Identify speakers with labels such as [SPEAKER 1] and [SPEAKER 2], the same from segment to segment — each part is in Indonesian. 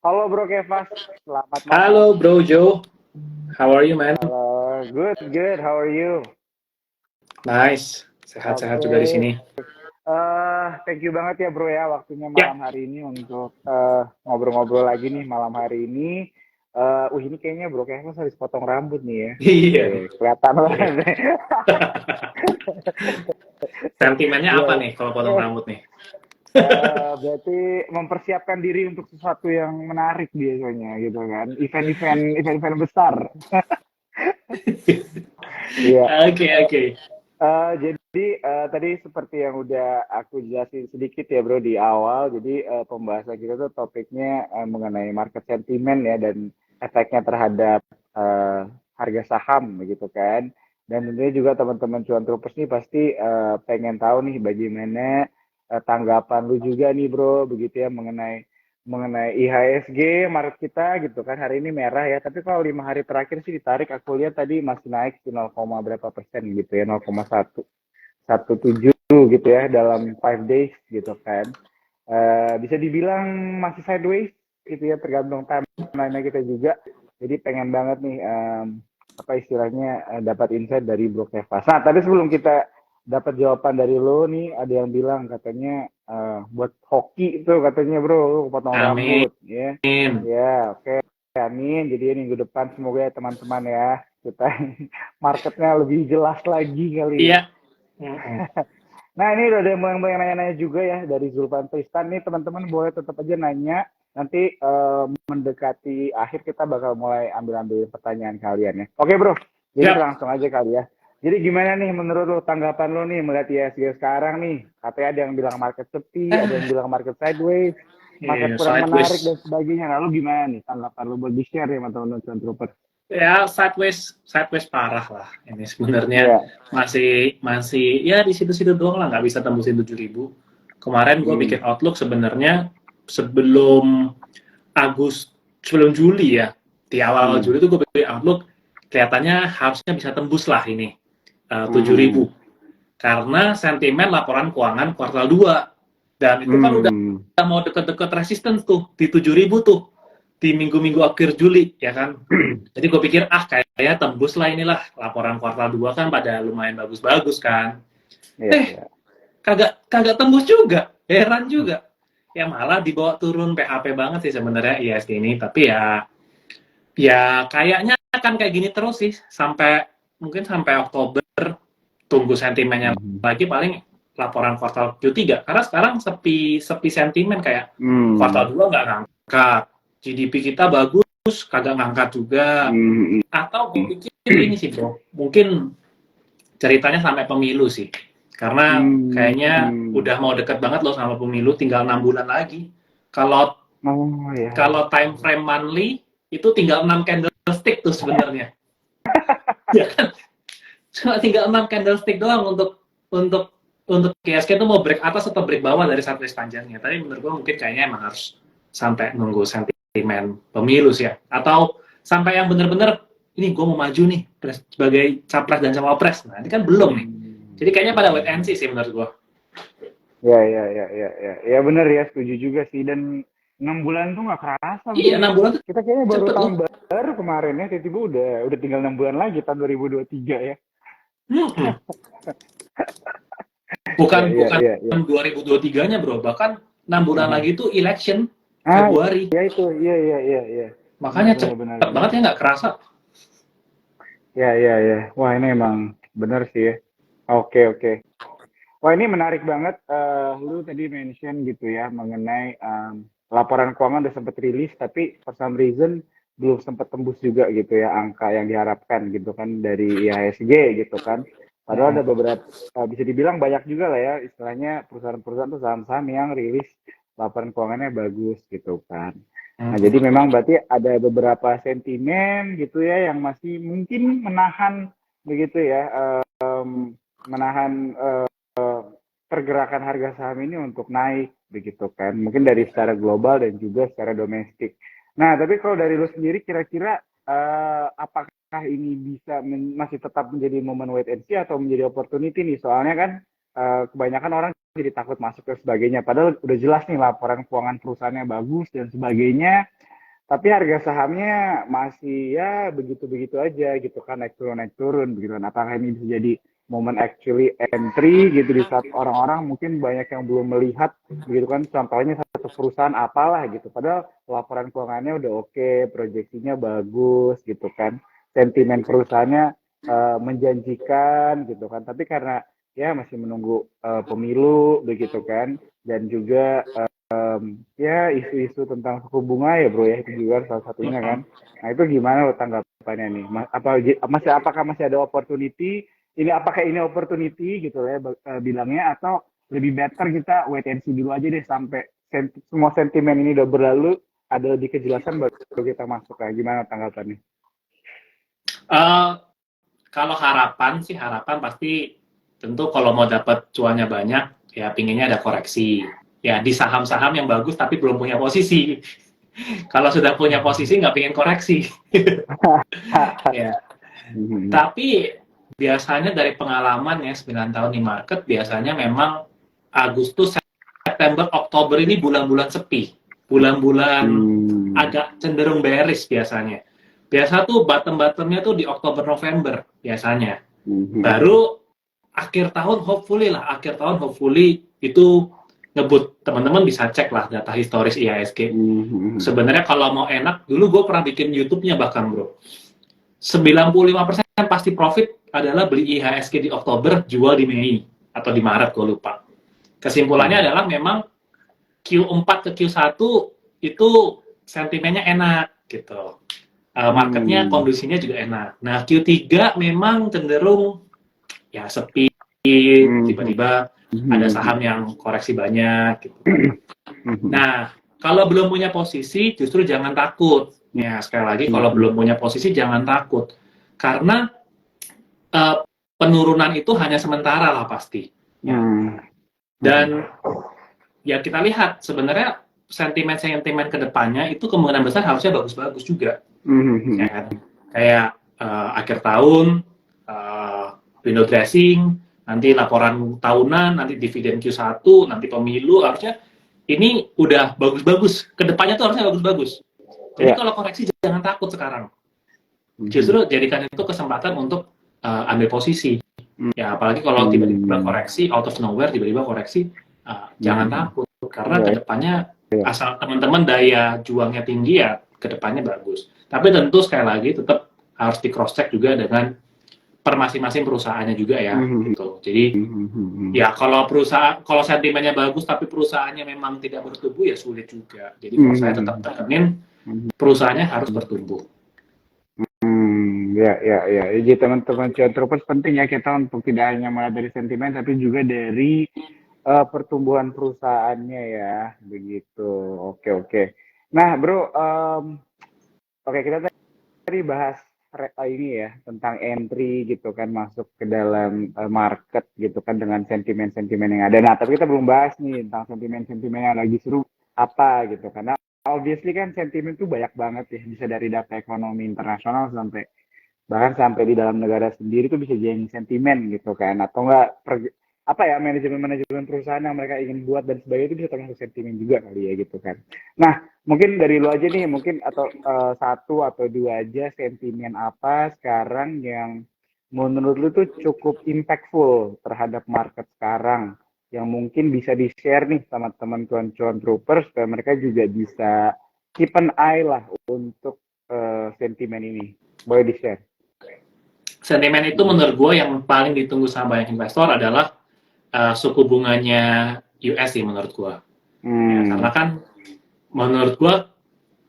[SPEAKER 1] Halo Bro Kevas, selamat malam.
[SPEAKER 2] Halo Bro Joe, how are you man?
[SPEAKER 1] Halo, good, good. How are you?
[SPEAKER 2] Nice, sehat-sehat juga di
[SPEAKER 1] Oke,
[SPEAKER 2] sini.
[SPEAKER 1] thank you banget ya Bro ya waktunya
[SPEAKER 2] Ya,
[SPEAKER 1] malam hari ini untuk ngobrol-ngobrol lagi nih malam hari ini. Ini kayaknya Bro Kevas habis potong rambut nih ya.
[SPEAKER 2] iya.
[SPEAKER 1] Kelihatan
[SPEAKER 2] Iya.
[SPEAKER 1] banget.
[SPEAKER 2] Sentimennya
[SPEAKER 1] Iya,
[SPEAKER 2] apa
[SPEAKER 1] iya.
[SPEAKER 2] nih kalau potong rambut nih?
[SPEAKER 1] Berarti mempersiapkan diri untuk sesuatu yang menarik biasanya gitu kan. Event-event besar. Iya.
[SPEAKER 2] Oke, oke.
[SPEAKER 1] Jadi tadi seperti yang udah aku jelasin sedikit ya bro di awal, jadi pembahasan kita tuh topiknya mengenai market sentiment ya dan efeknya terhadap harga saham begitu kan. Dan tentunya juga teman-teman cuan troopers nih pasti pengen tahu nih bagaimana tanggapan lu juga nih bro begitu ya mengenai mengenai IHSG market kita gitu kan hari ini merah ya tapi kalau 5 hari terakhir sih ditarik aku lihat tadi masih naik di 0, berapa persen gitu ya 0,117 gitu ya dalam 5 days gitu kan. Bisa dibilang masih sideways gitu ya tergantung timeline kita juga jadi pengen banget nih apa istilahnya dapat insight dari Bro Kevas. Nah tapi sebelum kita dapat jawaban dari lo nih ada yang bilang katanya buat hoki itu katanya bro lu potong
[SPEAKER 2] Amin.
[SPEAKER 1] rambut ya ya oke amin jadi minggu depan semoga ya teman-teman ya kita marketnya lebih jelas lagi kali.
[SPEAKER 2] Iya. Mm-mm.
[SPEAKER 1] Nah ini udah ada yang nanya-nanya juga ya dari Zulfan Tristan nih teman-teman boleh tetap aja nanya nanti mendekati akhir kita bakal mulai ambil-ambil pertanyaan kalian ya. Oke bro, jadi
[SPEAKER 2] Siap.
[SPEAKER 1] langsung aja kali ya. Jadi gimana nih menurut lo tanggapan lo nih melihat ISG sekarang nih? Katanya ada yang bilang market sepi, ada yang bilang market sideways, market
[SPEAKER 2] Iya,
[SPEAKER 1] kurang menarik
[SPEAKER 2] sideways.
[SPEAKER 1] dan sebagainya. Lalu gimana nih tanggapan lo buat di-share ya teman-teman Cuan Trooper?
[SPEAKER 2] Ya, sideways parah lah. Ini sebenarnya
[SPEAKER 1] Iya.
[SPEAKER 2] masih masih ya di situ-situ doang lah, nggak bisa tembusin 7.000. Kemarin gue
[SPEAKER 1] Hmm.
[SPEAKER 2] bikin outlook sebenarnya sebelum sebelum Juli ya, di awal
[SPEAKER 1] Hmm.
[SPEAKER 2] Juli tuh gue bikin outlook kelihatannya harusnya bisa tembus lah ini 7.000
[SPEAKER 1] Hmm.
[SPEAKER 2] karena sentimen laporan keuangan kuartal 2 dan itu kan udah
[SPEAKER 1] Hmm.
[SPEAKER 2] mau deket-deket resistance tuh di 7.000 tuh di minggu-minggu akhir Juli ya kan. Jadi gue pikir kayaknya tembus lah inilah laporan kuartal 2 kan pada lumayan bagus-bagus kan.
[SPEAKER 1] Iya,
[SPEAKER 2] Eh,
[SPEAKER 1] iya.
[SPEAKER 2] kagak kagak tembus juga. Heran juga. Ya malah dibawa turun PHP banget sih sebenarnya ISG ini, tapi ya kayaknya akan kayak gini terus sih sampai mungkin sampai Oktober, tunggu sentimennya
[SPEAKER 1] Mhm.
[SPEAKER 2] lagi paling laporan kuartal Q3 karena sekarang sepi sepi sentimen kayak
[SPEAKER 1] Hmm.
[SPEAKER 2] kuartal 2 nggak ngangkat, GDP kita bagus kagak ngangkat juga.
[SPEAKER 1] Hmm.
[SPEAKER 2] Atau gue pikir ini sih bro, mungkin ceritanya sampai pemilu sih. Karena kayaknya
[SPEAKER 1] Hmm.
[SPEAKER 2] udah mau deket banget loh sama pemilu, tinggal 6 bulan lagi. Kalau
[SPEAKER 1] Oh ya, ya.
[SPEAKER 2] kalau time frame monthly itu tinggal 6 candlestick tuh sebenarnya. Ya kan? Cuma tinggal 6 candlestick doang untuk untuk KSK itu mau break atas atau break bawah dari sideways panjangnya. Tapi menurut gue mungkin kayaknya emang harus sampai nunggu sentimen pemilu sih ya. Atau sampai yang bener-bener ini gue mau maju nih sebagai capres dan cawapres. Nah ini kan belum nih.
[SPEAKER 1] Hmm.
[SPEAKER 2] Jadi kayaknya pada
[SPEAKER 1] Ya,
[SPEAKER 2] wait and
[SPEAKER 1] ya.
[SPEAKER 2] see sih menurut gue.
[SPEAKER 1] Ya, ya, ya, ya, ya. Ya benar ya, setuju juga sih. Dan 6 bulan tuh nggak kerasa bro
[SPEAKER 2] Iya
[SPEAKER 1] ya.
[SPEAKER 2] 6 bulan tuh
[SPEAKER 1] Kita kayaknya baru
[SPEAKER 2] cepet
[SPEAKER 1] tahun
[SPEAKER 2] loh.
[SPEAKER 1] baru kemarin ya, tiba-tiba udah tinggal 6 bulan lagi tahun 2023 ya.
[SPEAKER 2] Hmm. Bukan
[SPEAKER 1] Ya, ya,
[SPEAKER 2] bukan
[SPEAKER 1] ya, ya.
[SPEAKER 2] 2023-nya bro, bahkan 6 bulan
[SPEAKER 1] Aha.
[SPEAKER 2] lagi itu election
[SPEAKER 1] Ah,
[SPEAKER 2] Februari.
[SPEAKER 1] ya itu, iya, iya, iya, iya. Benar,
[SPEAKER 2] Makanya
[SPEAKER 1] benar, benar,
[SPEAKER 2] cepet
[SPEAKER 1] benar.
[SPEAKER 2] banget ya nggak kerasa.
[SPEAKER 1] Ya, ya, ya. Wah ini emang benar sih ya. Oke, oke. Wah ini menarik banget. Lu tadi mention gitu ya mengenai laporan keuangan udah sempat rilis, tapi for some reason belum sempat tembus juga gitu ya angka yang diharapkan gitu kan dari IHSG gitu kan. Padahal ada beberapa bisa dibilang banyak juga lah ya istilahnya perusahaan-perusahaan tuh saham-saham yang rilis laporan keuangannya bagus gitu kan. Nah jadi memang berarti ada beberapa sentimen gitu ya yang masih mungkin menahan begitu ya, menahan pergerakan harga saham ini untuk naik begitu kan mungkin dari secara global dan juga secara domestik. Nah tapi kalau dari lu sendiri kira-kira apakah ini bisa masih tetap menjadi momen wait and see atau menjadi opportunity nih soalnya kan kebanyakan orang jadi takut masuk ke sebagainya padahal udah jelas nih laporan keuangan perusahaannya bagus dan sebagainya tapi harga sahamnya masih ya begitu-begitu aja gitu kan, naik turun begitu kan. Apakah ini bisa jadi momen actually entry gitu di saat orang-orang mungkin banyak yang belum melihat begitu kan, contohnya satu perusahaan apalah gitu, padahal laporan keuangannya udah oke, proyeksinya bagus gitu kan, sentimen perusahaannya menjanjikan gitu kan, tapi karena ya masih menunggu pemilu begitu kan, dan juga ya isu-isu tentang suku bunga ya bro ya, itu juga salah satunya kan. Nah itu gimana lo tanggapannya nih? Apakah masih ada opportunity? Apakah ini opportunity gitu ya bilangnya, atau lebih better kita wait and see dulu aja deh sampai semua sentimen ini udah berlalu, ada lebih kejelasan baru kita masuk. Kayak gimana tanggapannya?
[SPEAKER 2] Kalau harapan pasti tentu kalau mau dapat cuannya banyak ya pinginnya ada koreksi ya di saham-saham yang bagus tapi belum punya posisi. Kalau sudah punya posisi nggak pengen koreksi. Ya. Tapi biasanya dari pengalaman ya 9 tahun di market, biasanya memang Agustus, September, Oktober ini bulan-bulan sepi, bulan-bulan agak cenderung bearish biasanya. Biasa tuh bottom-bottomnya tuh di Oktober November biasanya. Baru akhir tahun hopefully itu ngebut. Teman-teman bisa cek lah data historis IHSG. Sebenarnya kalau mau enak, dulu gue pernah bikin YouTube-nya bahkan bro. 95% pasti profit adalah beli IHSG di Oktober, jual di Mei atau di Maret, gue lupa. Kesimpulannya adalah memang Q4 ke Q1 itu sentimennya enak gitu. Marketnya kondisinya juga enak. Nah Q3 memang cenderung ya sepi, tiba-tiba ada saham yang koreksi banyak gitu. Nah kalau belum punya posisi justru jangan takut. Ya sekali lagi kalau belum punya posisi jangan takut, karena penurunan itu hanya sementara lah pasti. Ya. Dan ya kita lihat sebenarnya sentimen kedepannya itu kemungkinan besar harusnya bagus-bagus juga. Ya kan? Kayak akhir tahun, window dressing, nanti laporan tahunan, nanti dividen Q1, nanti pemilu, harusnya ini udah bagus-bagus. Kedepannya tuh harusnya bagus-bagus. Jadi kalau koreksi jangan takut sekarang. Justru jadikan itu kesempatan untuk ambil posisi. Ya apalagi kalau tiba-tiba koreksi, out of nowhere tiba-tiba koreksi, jangan takut. Karena kedepannya asal teman-teman daya juangnya tinggi ya kedepannya bagus. Tapi tentu sekali lagi tetap harus di cross check juga dengan per masing-masing perusahaannya juga ya. Gitu. Jadi ya kalau sentimennya bagus tapi perusahaannya memang tidak bertumbuh ya sulit juga. Jadi kalau saya tetap tekenin perusahaannya harus bertumbuh.
[SPEAKER 1] Ya. Jadi teman-teman cuan troopers penting ya kita untuk tidak hanya melihat dari sentimen tapi juga dari pertumbuhan perusahaannya ya, begitu. Oke. Nah, bro, oke kita tadi bahas ini ya tentang entry gitu kan, masuk ke dalam market gitu kan dengan sentimen-sentimen yang ada. Nah, tapi kita belum bahas nih tentang sentimen-sentimen yang lagi seru apa gitu. Karena obviously kan sentimen tuh banyak banget ya, bisa dari data ekonomi internasional sampai di dalam negara sendiri tuh bisa jadi sentimen gitu kan, atau enggak manajemen perusahaan yang mereka ingin buat dan sebagainya itu bisa termasuk sentimen juga kali ya gitu kan. Nah mungkin dari lu aja nih mungkin, atau satu atau dua aja sentimen apa sekarang yang menurut lu tuh cukup impactful terhadap market sekarang, yang mungkin bisa di-share nih sama teman cuan troopers supaya mereka juga bisa keep an eye lah untuk sentimen ini. Boleh di-share?
[SPEAKER 2] Sentimen itu menurut gue yang paling ditunggu sama banyak investor adalah suku bunganya US sih menurut gue. Ya, karena kan menurut gue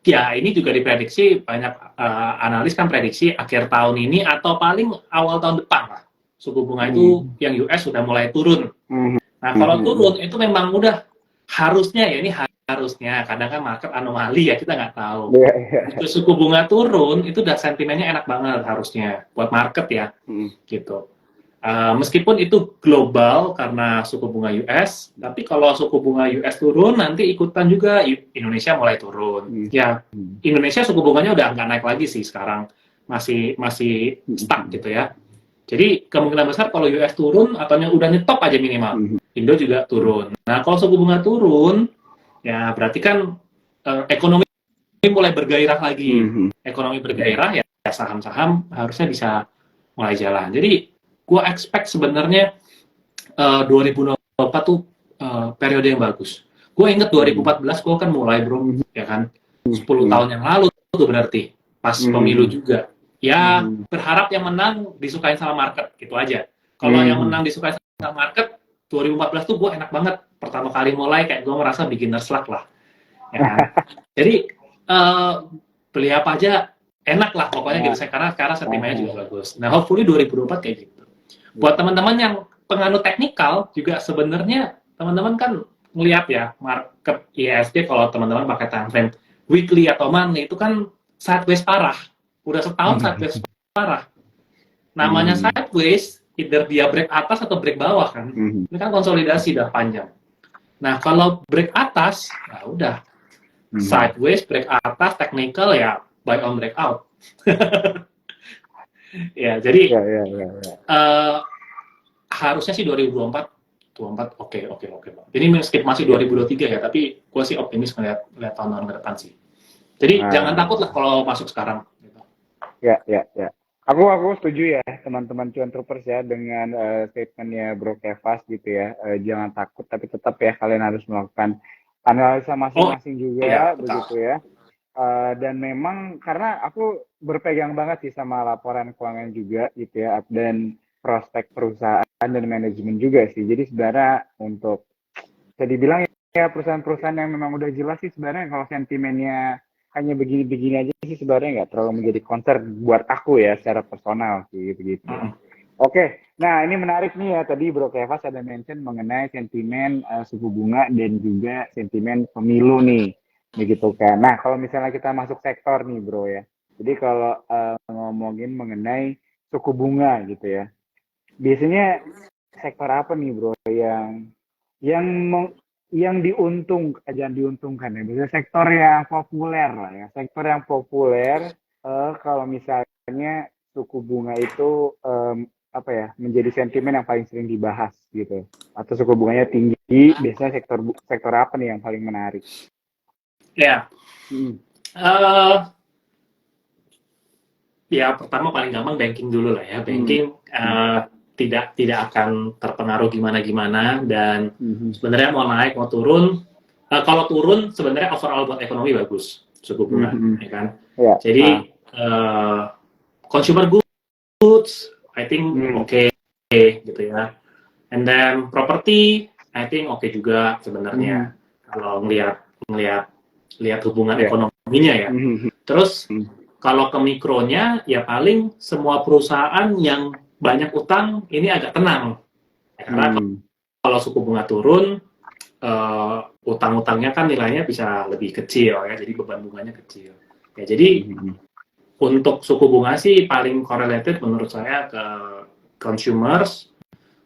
[SPEAKER 2] ya ini juga diprediksi banyak analis kan prediksi akhir tahun ini atau paling awal tahun depan lah suku bunga itu yang US sudah mulai turun. Nah kalau turun itu memang udah harusnya ya, ini harusnya, kadang kan market anomali ya kita nggak tahu. Itu suku bunga turun itu udah sentimennya enak banget harusnya buat market ya gitu. Meskipun itu global karena suku bunga US, tapi kalau suku bunga US turun nanti ikutan juga Indonesia mulai turun. Ya Indonesia suku bunganya udah nggak naik lagi sih sekarang, masih stuck gitu ya. Jadi kemungkinan besar kalau US turun atau udah nyetop aja minimal, Indo juga turun. Nah kalau suku bunga turun, ya berarti kan ekonomi mulai bergairah lagi, ekonomi bergairah, ya saham-saham harusnya bisa mulai jalan. Jadi gue expect sebenarnya 2024 tuh periode yang bagus. Gue inget 2014 gue kan mulai bro, ya kan, 10 tahun yang lalu tuh berarti pas pemilu juga. Ya berharap yang menang disukain sama market gitu aja. Kalau yang menang disukain sama market, 2014 tuh gue enak banget. Pertama kali mulai kayak gue merasa beginner's luck lah, ya kan. Jadi beli apa aja enak lah pokoknya gitu. Karena sekarang sentimennya juga bagus. Nah hopefully 2024 kayak gitu. Buat teman-teman yang penganut teknikal juga sebenarnya teman-teman kan ngelihat ya market IHSG kalau teman-teman pakai time frame weekly atau monthly itu kan sideways parah. Udah setahun sideways parah. Namanya sideways, either dia break atas atau break bawah kan. Ini kan konsolidasi udah panjang. Nah, kalau break atas, ya udah. Sideways, break atas, technical ya buy on breakout. Ya, jadi harusnya sih 2024 oke. Jadi skip masih 2023 ya, tapi gue sih optimis ngeliat tahun-tahun ke depan sih. Jadi jangan takut lah kalau masuk sekarang. Gitu.
[SPEAKER 1] Ya. Aku setuju ya teman-teman cuan troopers ya dengan statementnya Bro Kevas gitu ya. Jangan takut tapi tetap ya kalian harus melakukan analisa masing-masing juga begitu ya. Dan memang karena aku berpegang banget sih sama laporan keuangan juga gitu ya dan prospek perusahaan dan manajemen juga sih. Jadi sebenarnya untuk bisa dibilang ya perusahaan-perusahaan yang memang udah jelas sih sebenarnya kalau sentimennya hanya begini-begini aja sih sebenarnya nggak terlalu menjadi concern buat aku ya secara personal sih gitu. Oke, nah ini menarik nih ya tadi Bro Kevas ada mention mengenai sentimen suku bunga dan juga sentimen pemilu nih, begitu kan. Nah kalau misalnya kita masuk sektor nih Bro ya, jadi kalau ngomongin mengenai suku bunga gitu ya, biasanya sektor apa nih Bro yang jangan diuntungkan ya, biasanya sektor yang populer lah ya, sektor yang populer kalau misalnya suku bunga itu apa ya menjadi sentimen yang paling sering dibahas gitu, atau suku bunganya tinggi, biasanya sektor apa nih yang paling menarik?
[SPEAKER 2] Ya, ya pertama paling gampang banking dulu lah ya, banking tidak akan terpengaruh gimana dan sebenarnya mau naik mau turun, kalau turun sebenarnya overall buat ekonomi bagus suku bunga, ya kan. Jadi consumer goods I think oke, gitu ya, and then property I think oke juga sebenarnya kalau ngelihat hubungan ekonominya ya. Terus kalau ke mikronya ya paling semua perusahaan yang banyak utang ini agak tenang, karena kalau suku bunga turun utang-utangnya kan nilainya bisa lebih kecil ya, jadi beban bunganya kecil ya. Jadi untuk suku bunga sih paling correlated menurut saya ke consumers,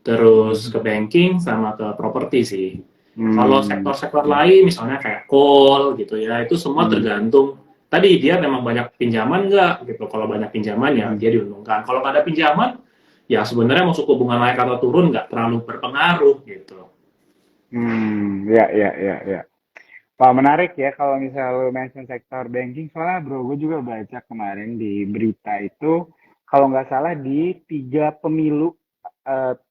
[SPEAKER 2] terus ke banking sama ke properti sih. Kalau sektor-sektor lain misalnya kayak coal gitu ya, itu semua tergantung tadi dia memang banyak pinjaman nggak gitu. Kalau banyak pinjaman ya dia diuntungkan. Kalau nggak ada pinjaman ya sebenarnya mau suku bunga naik atau turun nggak terlalu berpengaruh gitu.
[SPEAKER 1] Ya. Wah, menarik ya kalau misalnya lo mention sektor banking, soalnya bro gue juga baca kemarin di berita itu kalau nggak salah di 3 pemilu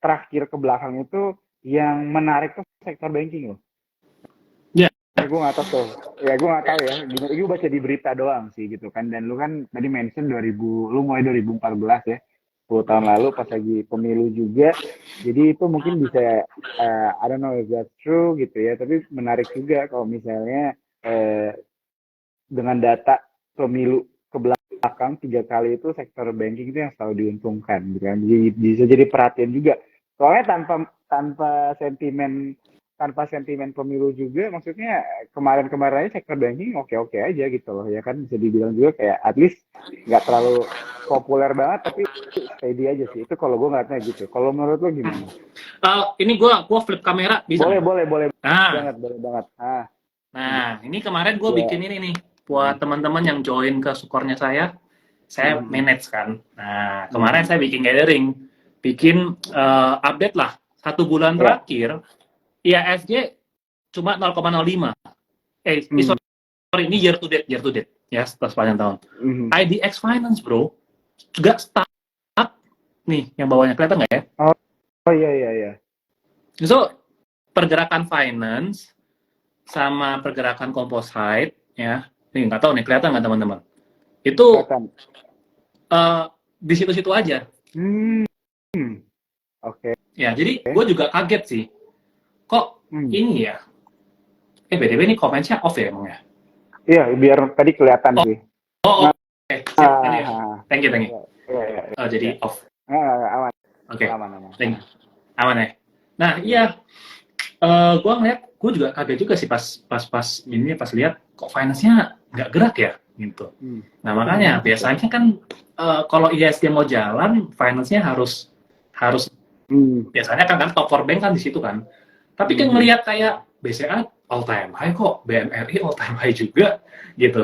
[SPEAKER 1] terakhir ke belakang itu yang menarik tuh sektor banking loh. Gue nggak tahu tuh. Ya gue nggak tahu ya. Gue baca di berita doang sih gitu kan. Dan lu kan tadi mention lu mulai 2014 ya. 10 tahun lalu pas lagi pemilu juga. Jadi itu mungkin bisa I don't know if that's true gitu ya. Tapi menarik juga kalau misalnya dengan data pemilu ke belakang 3 kali itu sektor banking itu yang selalu diuntungkan gitu kan. Jadi bisa jadi perhatian juga. Soalnya tanpa sentimen pemilu juga, maksudnya kemarin aja sektor banking oke aja gitu loh ya kan, bisa dibilang juga kayak at least nggak terlalu populer banget tapi steady aja sih. Itu kalau gue ngeliatnya gitu. Kalau menurut lo gimana?
[SPEAKER 2] Ini gue flip kamera bisa?
[SPEAKER 1] Boleh
[SPEAKER 2] Nah,
[SPEAKER 1] boleh banget.
[SPEAKER 2] Nah ini kemarin gue bikin ini nih buat teman-teman yang join ke sukornya saya manage kan. Nah kemarin saya bikin gathering, bikin update lah 1 bulan terakhir. IHSG cuma 0,05. Sorry, ini year to date. ya sepanjang tahun.
[SPEAKER 1] Mhm.
[SPEAKER 2] IDX Finance bro, juga stuck nih yang bawahnya, kelihatan nggak ya?
[SPEAKER 1] Oh iya.
[SPEAKER 2] So pergerakan finance sama pergerakan composite ya, nih nggak tahu nih kelihatan nggak teman-teman? Itu
[SPEAKER 1] Kelihatan.
[SPEAKER 2] di situ-situ aja.
[SPEAKER 1] Oke.
[SPEAKER 2] Ya, jadi gue juga kaget sih. Kok ini ya? BTW ini comments-nya off ya emang ya?
[SPEAKER 1] Iya, biar tadi kelihatan sih.
[SPEAKER 2] Oh, oke. Thank you.
[SPEAKER 1] Iya.
[SPEAKER 2] Jadi off.
[SPEAKER 1] Aman.
[SPEAKER 2] Oke.
[SPEAKER 1] Aman.
[SPEAKER 2] Aman ya. Nah, iya. Gue ngeliat, gue juga kaget juga sih pas ini pas lihat kok finance-nya nggak gerak ya gitu. Nah makanya biasanya kan kalau IHSG mau jalan, finance-nya harus biasanya kan top 4 bank kan di situ kan. Tapi kan ngelihat kayak BCA all time high kok, BMRI all time high juga gitu.